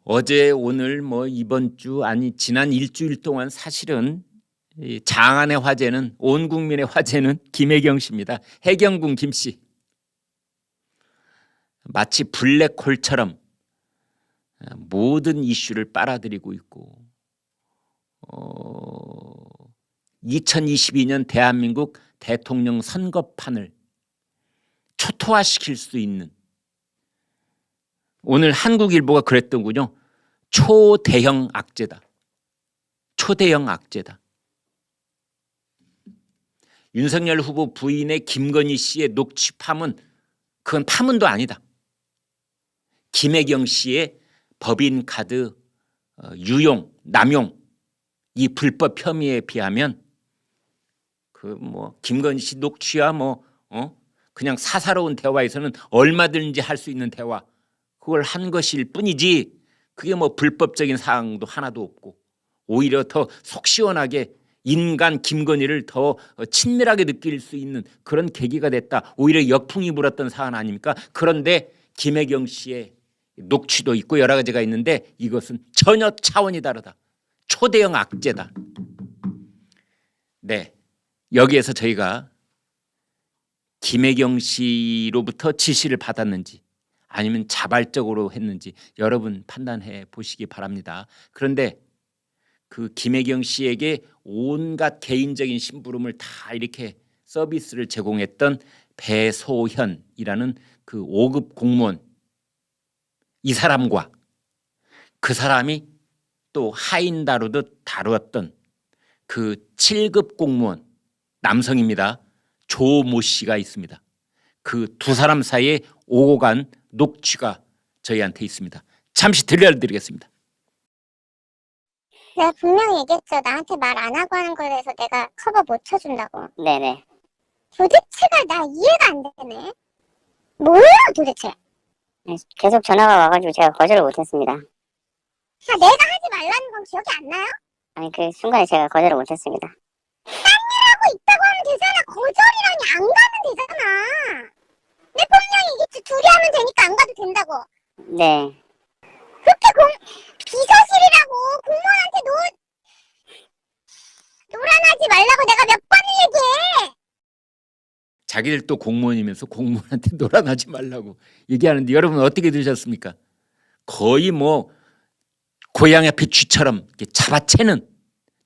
어제 오늘 이번 주 아니 지난 일주일 동안 사실은 이 장안의 화제는 온 국민의 화제는 김혜경 씨입니다. 해경군 김 씨. 마치 블랙홀처럼 모든 이슈를 빨아들이고 있고 2022년 대한민국 대통령 선거판을 초토화시킬 수 있는, 오늘 한국일보가 그랬더군요. 초대형 악재다. 초대형 악재다. 윤석열 후보 부인의 김건희 씨의 녹취 파문, 그건 파문도 아니다. 김혜경 씨의 법인카드 유용, 남용, 이 불법 혐의에 비하면 김건희 씨 녹취야 그냥 사사로운 대화에서는 얼마든지 할 수 있는 대화, 그걸 한 것일 뿐이지 그게 불법적인 사항도 하나도 없고, 오히려 더 속 시원하게 인간 김건희를 더 친밀하게 느낄 수 있는 그런 계기가 됐다. 오히려 역풍이 불었던 사안 아닙니까? 그런데 김혜경 씨의 녹취도 있고 여러 가지가 있는데 이것은 전혀 차원이 다르다. 초대형 악재다. 네, 여기에서 저희가 김혜경 씨로부터 지시를 받았는지 아니면 자발적으로 했는지 여러분 판단해 보시기 바랍니다. 그런데 그 김혜경 씨에게 온갖 개인적인 심부름을 다 이렇게 서비스를 제공했던 배소현이라는 그 5급 공무원, 이 사람과 그 사람이 또 하인 다루듯 다루었던 그 7급 공무원, 남성입니다. 조모 씨가 있습니다. 그 두 사람 사이에 오고 간 녹취가 저희한테 있습니다. 잠시 들려드리겠습니다. 내가 분명히 얘기했죠. 나한테 말 안 하고 하는 거에 대해서 내가 커버 못 쳐준다고. 네네. 도대체가 나 이해가 안 되네. 뭐야 도대체? 계속 전화가 와가지고 제가 거절을 못했습니다. 내가 하지 말라는 건 기억이 안 나요? 아니 그 순간에 제가 거절을 못했습니다. 딴 일하고 있다고 하면 되잖아. 거절이라니 안 가면 되잖아. 내 분명히 이게 둘이 하면 되니까 안 가도 된다고. 네. 그렇게 비서실이라고 공무원한테 노란하지 말라고 내가 몇 번을 얘기해. 자기들 또 공무원이면서 공무원한테 놀아나지 말라고 얘기하는데 여러분 어떻게 들으셨습니까? 거의 고양이 앞에 쥐처럼 이렇게 잡아채는,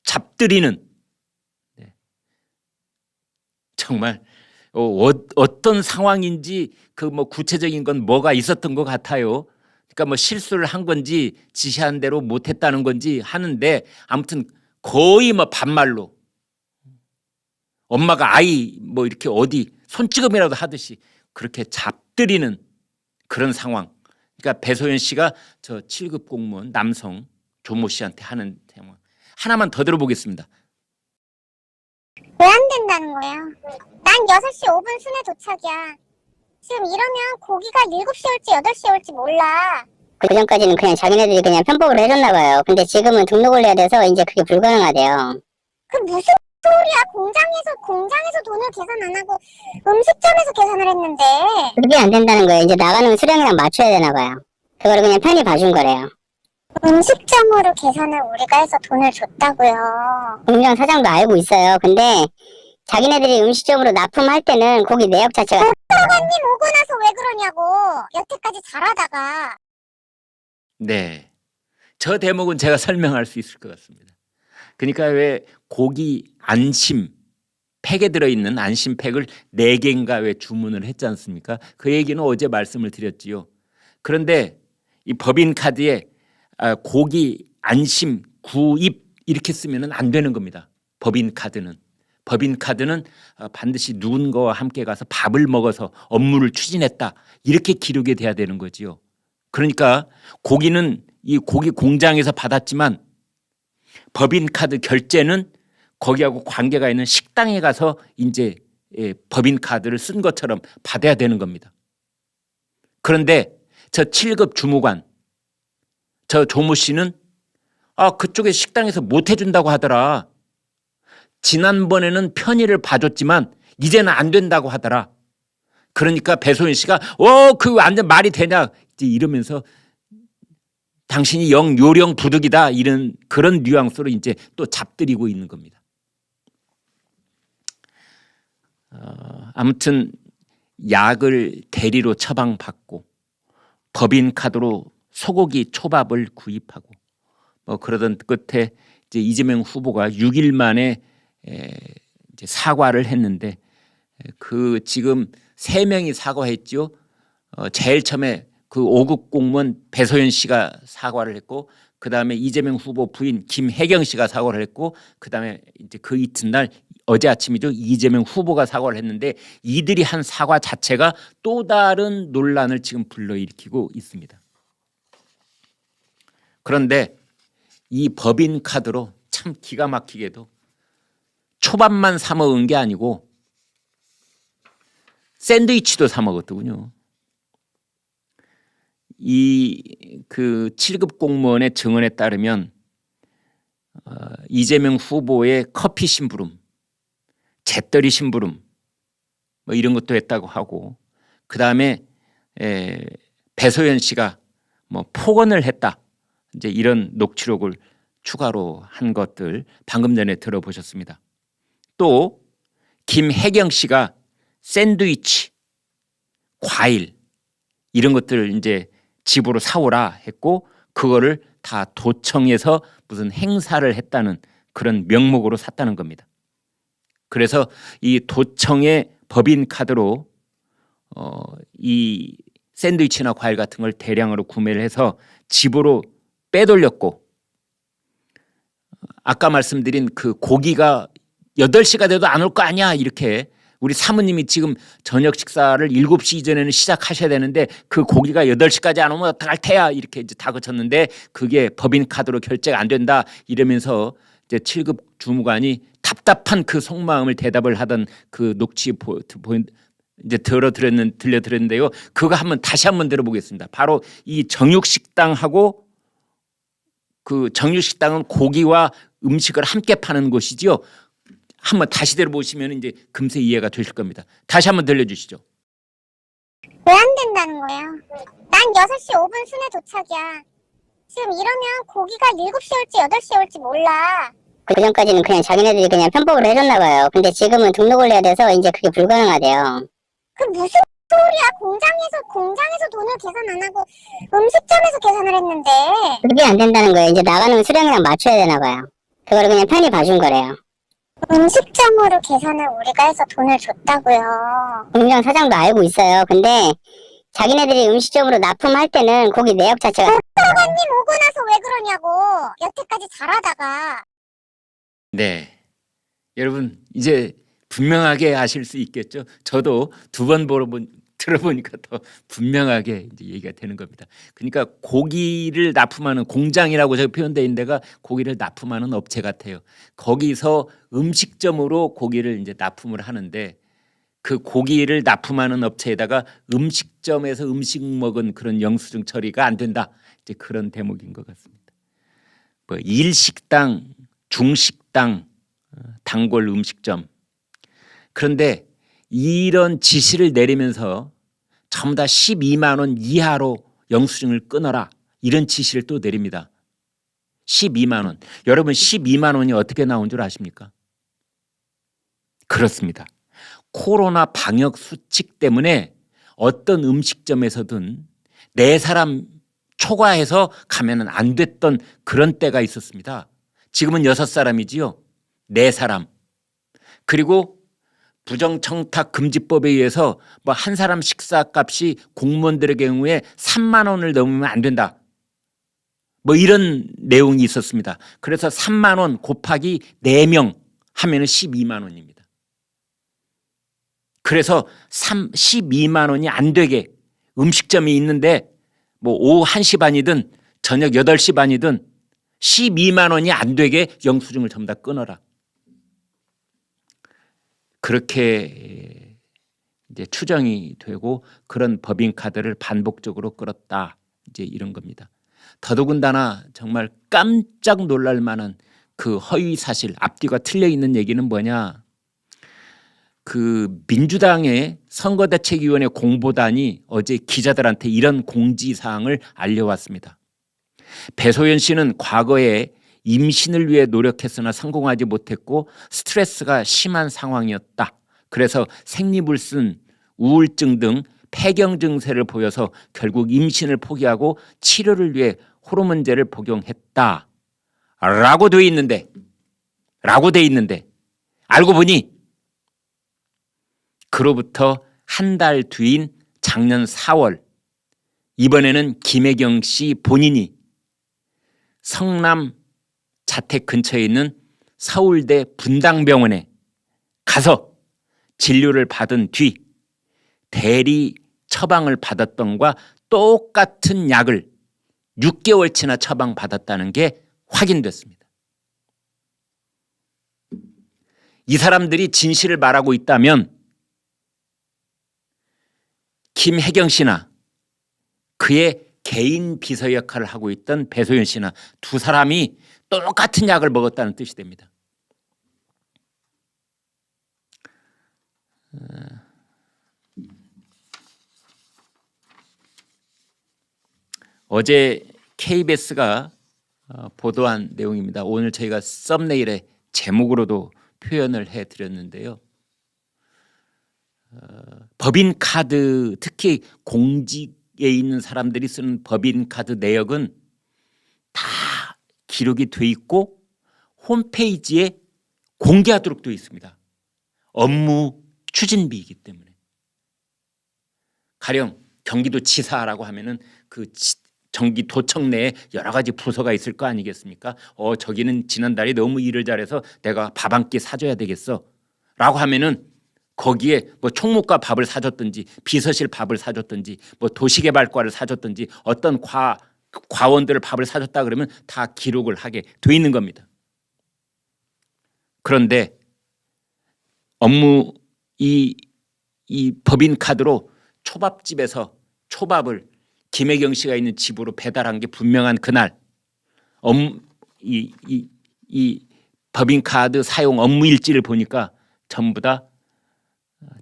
잡들이는, 네. 정말 어떤 상황인지 구체적인 건 뭐가 있었던 것 같아요. 그러니까 실수를 한 건지 지시한 대로 못했다는 건지 하는데 아무튼 거의 반말로 엄마가 아이 이렇게 어디 손찌검이라도 하듯이 그렇게 잡들이는 그런 상황. 그러니까 배소연 씨가 저 7급 공무원 남성 조모 씨한테 하는 상황. 하나만 더 들어보겠습니다. 왜 안 된다는 거야? 난 6시 5분 순회 도착이야. 지금 이러면 고기가 7시에 올지 8시에 올지 몰라. 그전까지는 그냥 자기네들이 그냥 편법으로 해줬나 봐요. 근데 지금은 등록을 해야 돼서 이제 그게 불가능하대요. 그 무슨 소리야? 공장에서 돈을 계산 안 하고 음식점에서 계산을 했는데. 그게 안 된다는 거예요. 이제 나가는 수량이랑 맞춰야 되나 봐요. 그거를 그냥 편히 봐준 거래요. 음식점으로 계산을 우리가 해서 돈을 줬다고요. 공장 사장도 알고 있어요. 근데 자기네들이 음식점으로 납품할 때는 고기 내역 자체가 사관님 오고 나서 왜 그러냐고. 여태까지 잘하다가. 네, 저 대목은 제가 설명할 수 있을 것 같습니다. 그러니까 왜 고기 안심 팩에 들어있는 안심팩을 4개인가 왜 주문을 했지 않습니까? 그 얘기는 어제 말씀을 드렸지요. 그런데 이 법인카드에 고기 안심 구입 이렇게 쓰면 안 되는 겁니다. 법인카드는 반드시 누군가와 함께 가서 밥을 먹어서 업무를 추진했다 이렇게 기록이 돼야 되는 거지요. 그러니까 고기는 이 고기 공장에서 받았지만 법인카드 결제는 거기하고 관계가 있는 식당에 가서 이제 법인카드를 쓴 것처럼 받아야 되는 겁니다. 그런데 저 7급 주무관, 저 조모 씨는 그쪽에 식당에서 못 해준다고 하더라. 지난번에는 편의를 봐줬지만 이제는 안 된다고 하더라. 그러니까 배소연 씨가 그 완전 말이 되냐 이러면서 당신이 요령 부득이다 이런 그런 뉘앙스로 이제 또 잡들이고 있는 겁니다. 아무튼 약을 대리로 처방받고 법인카드로 소고기 초밥을 구입하고 뭐 그러던 끝에 이제 이재명 후보가 6일 만에 이제 사과를 했는데 그 지금 3명이 사과했죠. 제일 처음에 그 5급 공무원 배소연 씨가 사과를 했고 그다음에 이재명 후보 부인 김혜경 씨가 사과를 했고 그다음에 이제 그 이튿날 어제 아침이죠. 이재명 후보가 사과를 했는데 이들이 한 사과 자체가 또 다른 논란을 지금 불러일으키고 있습니다. 그런데 이 법인카드로 참 기가 막히게도 초밥만 사 먹은 게 아니고 샌드위치도 사 먹었더군요. 이 그 7급 공무원의 증언에 따르면 이재명 후보의 커피 심부름, 잿더리 심부름 뭐 이런 것도 했다고 하고 그다음에 배소연 씨가 뭐 폭언을 했다. 이제 이런 녹취록을 추가로 한 것들 방금 전에 들어보셨습니다. 또 김혜경 씨가 샌드위치, 과일 이런 것들을 이제 집으로 사오라 했고 그거를 다 도청에서 무슨 행사를 했다는 그런 명목으로 샀다는 겁니다. 그래서 이 도청의 법인카드로 이 샌드위치나 과일 같은 걸 대량으로 구매를 해서 집으로 빼돌렸고 아까 말씀드린 그 고기가 8시가 돼도 안 올 거 아니야 이렇게 우리 사모님이 지금 저녁 식사를 7시 이전에는 시작하셔야 되는데 그 고기가 8시까지 안 오면 어떡할 테야 이렇게 이제 다그쳤는데 그게 법인카드로 결제가 안 된다 이러면서 이제 7급 주무관이 답답한 그 속마음을 대답을 하던 그 녹취 이제 들려드렸는데요. 그거 다시 한번 들어보겠습니다. 바로 이 정육식당하고 그 정육식당은 고기와 음식을 함께 파는 곳이지요. 한번 다시 들어보시면 이제 금세 이해가 되실 겁니다. 다시 한번 들려주시죠. 왜 안 된다는 거예요? 난 6시 5분 순회 도착이야. 지금 이러면 고기가 7시에 올지 8시에 올지 몰라. 그전까지는 그냥 자기네들이 그냥 편법으로 해줬나 봐요. 근데 지금은 등록을 해야 돼서 이제 그게 불가능하대요. 그 무슨 소리야? 공장에서 돈을 계산 안 하고 음식점에서 계산을 했는데. 그게 안 된다는 거예요. 이제 나가는 수량이랑 맞춰야 되나 봐요. 그거를 그냥 편히 봐준 거래요. 음식점으로 계산을 우리가 해서 돈을 줬다고요. 공장 사장도 알고 있어요. 근데 자기네들이 음식점으로 납품할 때는 고기 내역 자체가 사관님 오고 나서 왜 그러냐고. 여태까지 잘하다가. 네, 여러분 이제 분명하게 아실 수 있겠죠. 저도 2번 들어보니까 더 분명하게 이제 얘기가 되는 겁니다. 그러니까 고기를 납품하는 공장이라고 저기 표현되어 있는 데가 고기를 납품하는 업체 같아요. 거기서 음식점으로 고기를 이제 납품을 하는데 그 고기를 납품하는 업체에다가 음식점에서 음식 먹은 그런 영수증 처리가 안 된다. 이제 그런 대목인 것 같습니다. 뭐 일식당, 중식당, 단골 음식점. 그런데 이런 지시를 내리면서 전부 다 12만 원 이하로 영수증을 끊어라 이런 지시를 또 내립니다. 12만 원. 여러분 12만 원이 어떻게 나온 줄 아십니까? 그렇습니다. 코로나 방역 수칙 때문에 어떤 음식점에서든 4사람 초과해서 가면 안 됐던 그런 때가 있었습니다. 지금은 6사람이지요. 4사람. 그리고 부정청탁 금지법에 의해서 뭐 한 사람 식사값이 공무원들의 경우에 3만 원을 넘으면 안 된다. 뭐 이런 내용이 있었습니다. 그래서 3만 원 곱하기 4명 하면은 12만 원입니다. 그래서 12만 원이 안 되게 음식점이 있는데 뭐 오후 1시 반이든 저녁 8시 반이든 12만 원이 안 되게 영수증을 전부 다 끊어라. 그렇게 이제 추정이 되고 그런 법인카드를 반복적으로 끌었다. 이제 이런 겁니다. 더더군다나 정말 깜짝 놀랄 만한 그 허위 사실 앞뒤가 틀려 있는 얘기는 뭐냐? 그 민주당의 선거대책위원회 공보단이 어제 기자들한테 이런 공지사항을 알려왔습니다. 배소연 씨는 과거에 임신을 위해 노력했으나 성공하지 못했고 스트레스가 심한 상황이었다. 그래서 생리불순, 우울증 등 폐경 증세를 보여서 결국 임신을 포기하고 치료를 위해 호르몬제를 복용했다. 라고 돼 있는데 알고 보니 그로부터 한 달 뒤인 작년 4월 이번에는 김혜경 씨 본인이 성남 자택 근처에 있는 서울대 분당병원에 가서 진료를 받은 뒤 대리 처방을 받았던 것과 똑같은 약을 6개월치나 처방받았다는 게 확인됐습니다. 이 사람들이 진실을 말하고 있다면 김혜경 씨나 그의 개인 비서 역할을 하고 있던 배소연 씨나 두 사람이 똑같은 약을 먹었다는 뜻이 됩니다. 어제 KBS가 보도한 내용입니다. 오늘 저희가 썸네일에 제목으로도 표현을 해드렸는데요. 법인카드, 특히 공직에 있는 사람들이 쓰는 법인카드 내역은 다 기록이 돼 있고 홈페이지에 공개하도록 되어 있습니다. 업무 추진비이기 때문에. 가령 경기도지사라고 하면은 그 경기도청 내에 여러 가지 부서가 있을 거 아니겠습니까? 저기는 지난달에 너무 일을 잘해서 내가 밥 한 끼 사줘야 되겠어 라고 하면은 거기에 뭐 총무과 밥을 사줬든지 비서실 밥을 사줬든지 뭐 도시개발과를 사줬든지 어떤 과원들을 밥을 사줬다 그러면 다 기록을 하게 돼 있는 겁니다. 그런데 업무 이 법인카드로 초밥집에서 초밥을 김혜경 씨가 있는 집으로 배달한 게 분명한 그날 이 법인카드 사용 업무 일지를 보니까 전부 다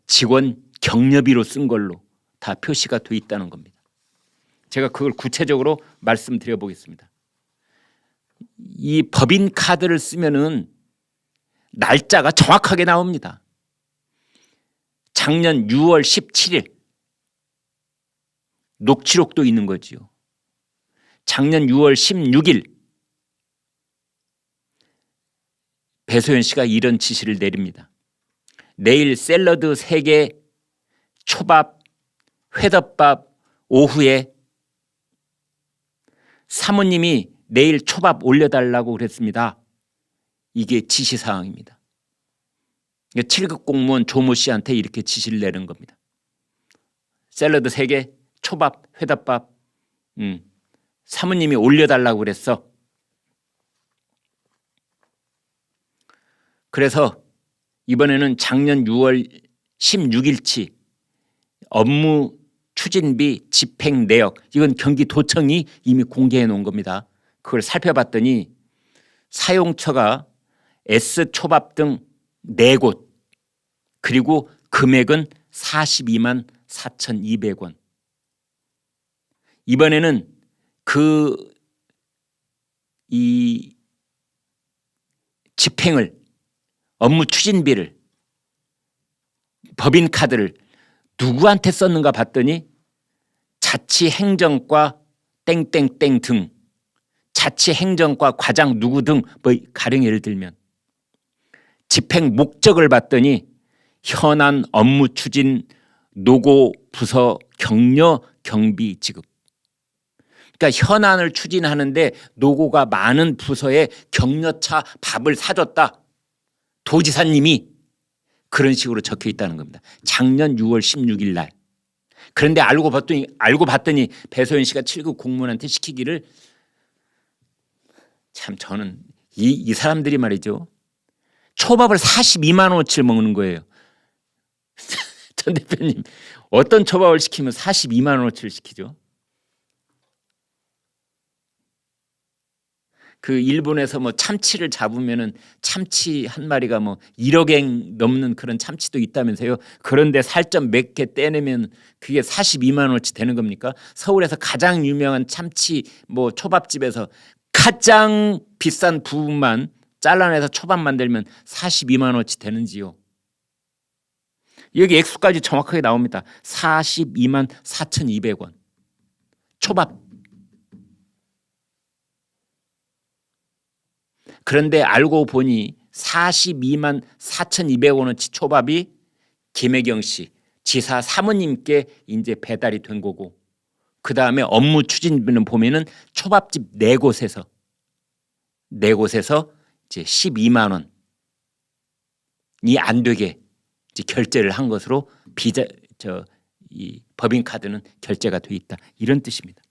직원 경력비로 쓴 걸로 다 표시가 돼 있다는 겁니다. 제가 그걸 구체적으로 말씀드려 보겠습니다. 이 법인카드를 쓰면은 날짜가 정확하게 나옵니다. 작년 6월 17일 녹취록도 있는 거지요. 작년 6월 16일 배소연 씨가 이런 지시를 내립니다. 내일 샐러드 3개, 초밥, 회덮밥 오후에 사모님이 내일 초밥 올려달라고 그랬습니다. 이게 지시사항입니다. 7급 공무원 조모 씨한테 이렇게 지시를 내는 겁니다. 샐러드 3개, 초밥, 회덮밥 사모님이 올려달라고 그랬어. 그래서 이번에는 작년 6월 16일치 업무 추진비 집행 내역, 이건 경기도청이 이미 공개해 놓은 겁니다. 그걸 살펴봤더니 사용처가 S초밥 등 4곳, 그리고 금액은 42만 4,200원. 이번에는 이 집행을, 업무 추진비를, 법인카드를 누구한테 썼는가 봤더니 자치행정과 땡땡땡 등, 자치행정과 과장 누구 등, 뭐 가령 예를 들면 집행 목적을 봤더니 현안 업무 추진 노고 부서 격려 경비 지급. 그러니까 현안을 추진하는데 노고가 많은 부서에 격려차 밥을 사줬다. 도지사님이 그런 식으로 적혀 있다는 겁니다. 작년 6월 16일 날. 그런데 알고 봤더니 배소연 씨가 7급 공무원한테 시키기를, 참 저는 이 사람들이 말이죠. 초밥을 42만 원어치를 먹는 거예요. 전 대표님, 어떤 초밥을 시키면 42만 원어치를 시키죠? 그 일본에서 뭐 참치를 잡으면은 참치 한 마리가 뭐 1억엔 넘는 그런 참치도 있다면서요. 그런데 살점 몇 개 떼내면 그게 42만 원어치 되는 겁니까? 서울에서 가장 유명한 참치 뭐 초밥집에서 가장 비싼 부분만 잘라내서 초밥 만들면 42만 원어치 되는지요. 여기 액수까지 정확하게 나옵니다. 42만 4,200원. 초밥. 그런데 알고 보니 42만 4,200원어치 초밥이 김혜경 씨 지사 사모님께 이제 배달이 된 거고, 그 다음에 업무 추진비는 보면은 초밥집 네 곳에서 이제 12만 원이 안 되게 이제 결제를 한 것으로 이 법인카드는 결제가 돼 있다, 이런 뜻입니다.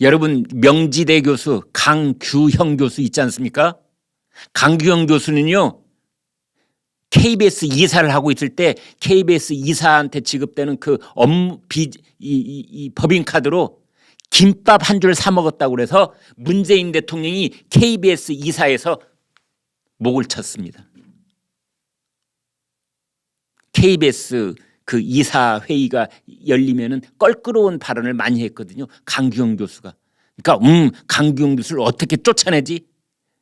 여러분, 명지대 교수 강규형 교수 있지 않습니까? 강규형 교수는요, KBS 이사를 하고 있을 때 KBS 이사한테 지급되는 그 이 법인카드로 김밥 한 줄 사 먹었다고 그래서 문재인 대통령이 KBS 이사에서 목을 쳤습니다. KBS 그 이사 회의가 열리면은 껄끄러운 발언을 많이 했거든요. 강규영 교수가. 그러니까 강규영 교수를 어떻게 쫓아내지?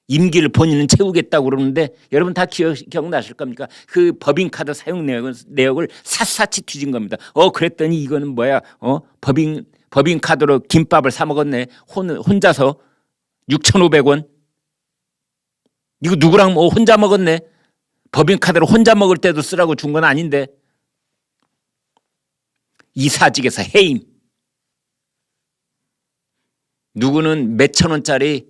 임기를 본인은 채우겠다고 그러는데 여러분 다 기억나실 겁니까? 그 법인카드 사용 내역을 샅샅이 뒤진 겁니다. 그랬더니 이거는 뭐야? 법인카드로 김밥을 사 먹었네. 혼자서 6,500원. 이거 누구랑 혼자 먹었네. 법인카드로 혼자 먹을 때도 쓰라고 준 건 아닌데. 이사직에서 해임. 누구는 몇천 원짜리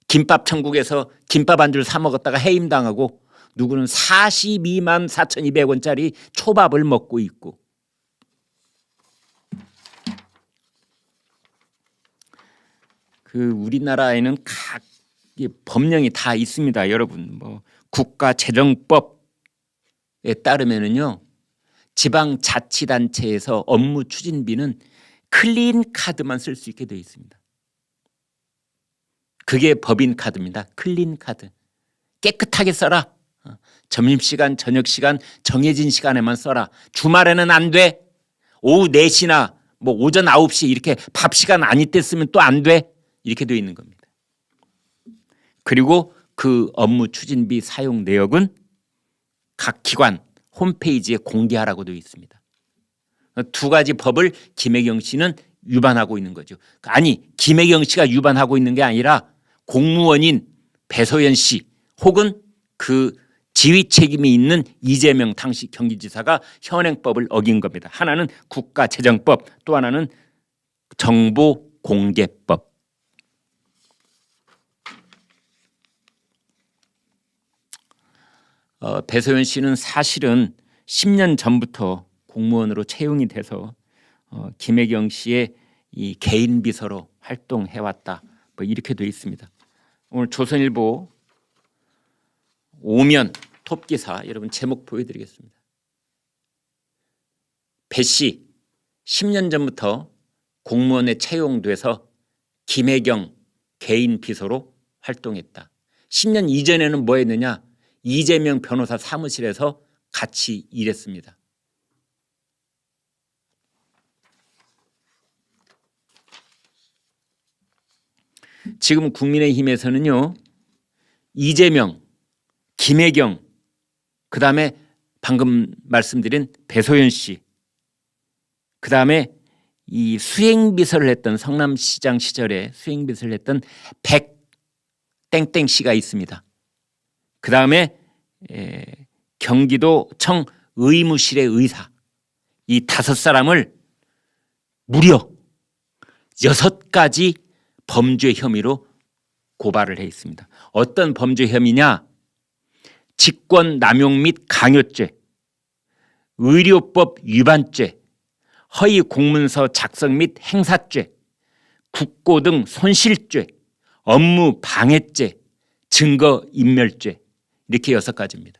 김밥 천국에서 김밥 한 줄 사 먹었다가 해임당하고, 누구는 42만 4,200원짜리 초밥을 먹고 있고. 그 우리나라에는 각 법령이 다 있습니다, 여러분. 뭐 국가재정법에 따르면은요, 지방자치단체에서 업무 추진비는 클린 카드만 쓸 수 있게 되어 있습니다. 그게 법인카드입니다. 클린 카드. 깨끗하게 써라. 점심시간, 저녁시간, 정해진 시간에만 써라. 주말에는 안 돼. 오후 4시나 뭐 오전 9시 이렇게 밥시간 아닐 때 쓰면 또 안 돼. 이렇게 되어 있는 겁니다. 그리고 그 업무 추진비 사용 내역은 각 기관 홈페이지에 공개하라고 되어 있습니다. 두 가지 법을 김혜경 씨는 위반하고 있는 거죠. 아니, 김혜경 씨가 위반하고 있는 게 아니라 공무원인 배소연 씨 혹은 그 지휘 책임이 있는 이재명 당시 경기지사가 현행법을 어긴 겁니다. 하나는 국가재정법, 또 하나는 정보공개법. 배소연 씨는 사실은 10년 전부터 공무원으로 채용이 돼서 김혜경 씨의 이 개인 비서로 활동해왔다, 뭐 이렇게 돼 있습니다. 오늘 조선일보 오면 톱기사 여러분 제목 보여드리겠습니다. 배 씨 10년 전부터 공무원에 채용돼서 김혜경 개인 비서로 활동했다. 10년 이전에는 뭐 했느냐? 이재명 변호사 사무실에서 같이 일했습니다. 지금 국민의힘에서는요, 이재명, 김혜경, 그 다음에 방금 말씀드린 배소연 씨, 그 다음에 이 수행비서를 했던 성남시장 시절에 수행비서를 했던 백땡땡 씨가 있습니다. 그 다음에 경기도청 의무실의 의사, 이 5사람을 무려 6가지 범죄 혐의로 고발을 해 있습니다. 어떤 범죄 혐의냐? 직권 남용 및 강요죄, 의료법 위반죄, 허위 공문서 작성 및 행사죄, 국고 등 손실죄, 업무 방해죄, 증거 인멸죄, 이렇게 6가지입니다.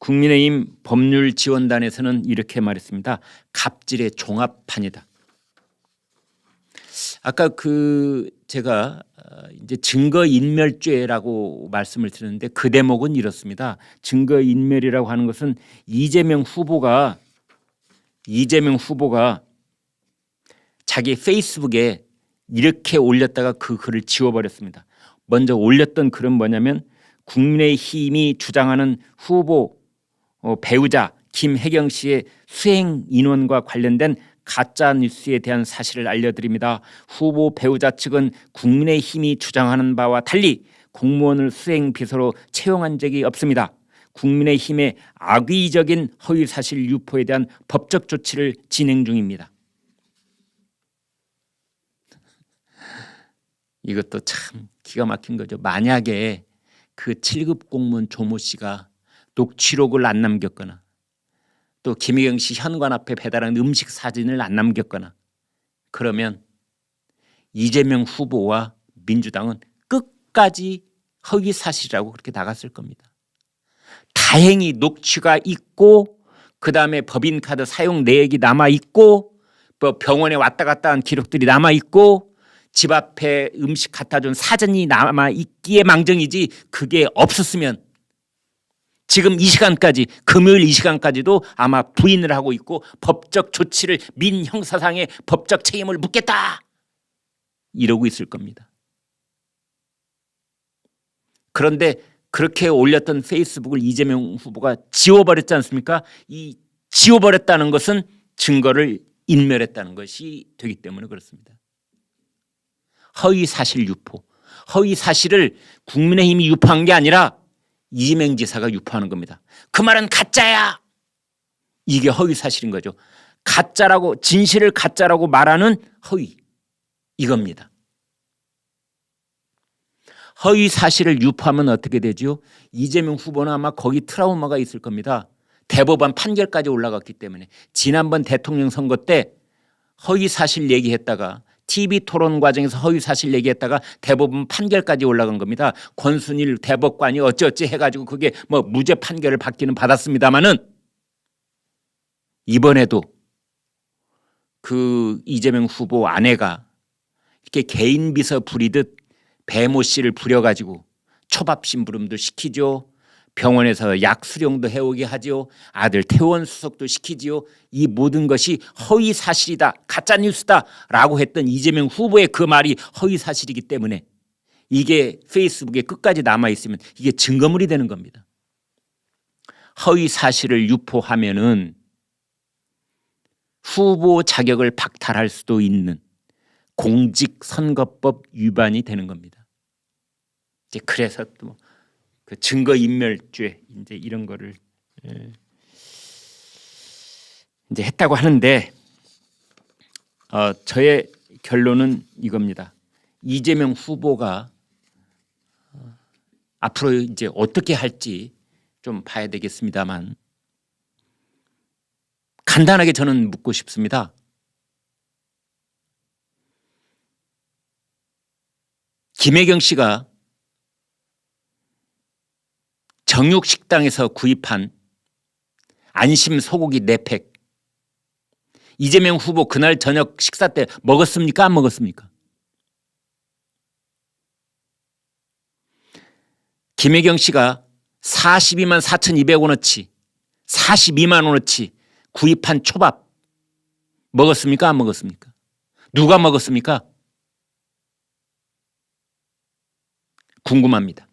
국민의힘 법률지원단에서는 이렇게 말했습니다. 갑질의 종합판이다. 아까 제가 이제 증거인멸죄라고 말씀을 드렸는데 그 대목은 이렇습니다. 증거인멸이라고 하는 것은 이재명 후보가 자기 페이스북에 이렇게 올렸다가 그 글을 지워버렸습니다. 먼저 올렸던 글은 뭐냐면 국민의힘이 주장하는 후보 배우자 김혜경 씨의 수행 인원과 관련된 가짜 뉴스에 대한 사실을 알려드립니다. 후보 배우자 측은 국민의힘이 주장하는 바와 달리 공무원을 수행 비서로 채용한 적이 없습니다. 국민의힘의 악의적인 허위사실 유포에 대한 법적 조치를 진행 중입니다. 이것도 참 기가 막힌 거죠. 만약에 그 7급 공무원 조모 씨가 녹취록을 안 남겼거나 또 김혜경 씨 현관 앞에 배달한 음식 사진을 안 남겼거나 그러면 이재명 후보와 민주당은 끝까지 허위사실이라고 그렇게 나갔을 겁니다. 다행히 녹취가 있고 그다음에 법인카드 사용 내역이 남아있고 병원에 왔다 갔다 한 기록들이 남아있고 집 앞에 음식 갖다 준 사진이 남아있기에 망정이지 그게 없었으면 지금 이 시간까지 금요일 이 시간까지도 아마 부인을 하고 있고 법적 조치를 민형사상의 법적 책임을 묻겠다 이러고 있을 겁니다. 그런데 그렇게 올렸던 페이스북을 이재명 후보가 지워버렸지 않습니까? 이 지워버렸다는 것은 증거를 인멸했다는 것이 되기 때문에 그렇습니다. 허위사실 유포, 허위사실을 국민의힘이 유포한 게 아니라 이재명 지사가 유포하는 겁니다. 그 말은 가짜야. 이게 허위사실인 거죠. 가짜라고 진실을 가짜라고 말하는 허위 이겁니다. 허위사실을 유포하면 어떻게 되죠? 이재명 후보는 아마 거기 트라우마가 있을 겁니다. 대법원 판결까지 올라갔기 때문에 지난번 대통령 선거 때 허위사실 얘기했다가 TV 토론 과정에서 허위사실 얘기했다가 대법원 판결까지 올라간 겁니다. 권순일 대법관이 어찌어찌 해가지고 그게 뭐 무죄 판결을 받기는 받았습니다마는 이번에도 그 이재명 후보 아내가 이렇게 개인 비서 부리듯 배모 씨를 부려가지고 초밥 심부름도 시키죠. 병원에서 약 수령도 해오게 하죠. 아들 퇴원 수속도 시키지요. 이 모든 것이 허위사실이다. 가짜뉴스다 라고 했던 이재명 후보의 그 말이 허위사실이기 때문에 이게 페이스북에 끝까지 남아있으면 이게 증거물이 되는 겁니다. 허위사실을 유포하면은 후보 자격을 박탈할 수도 있는 공직선거법 위반이 되는 겁니다. 이제 그래서 또 그 증거인멸죄 이제 이런 거를 이제 했다고 하는데 저의 결론은 이겁니다. 이재명 후보가 앞으로 이제 어떻게 할지 좀 봐야 되겠습니다만 간단하게 저는 묻고 싶습니다. 김혜경 씨가 정육식당에서 구입한 안심 소고기 4팩 이재명 후보 그날 저녁 식사 때 먹었습니까? 안 먹었습니까? 김혜경 씨가 42만 4,200원어치 42만 원어치 구입한 초밥 먹었습니까? 안 먹었습니까? 누가 먹었습니까? 궁금합니다.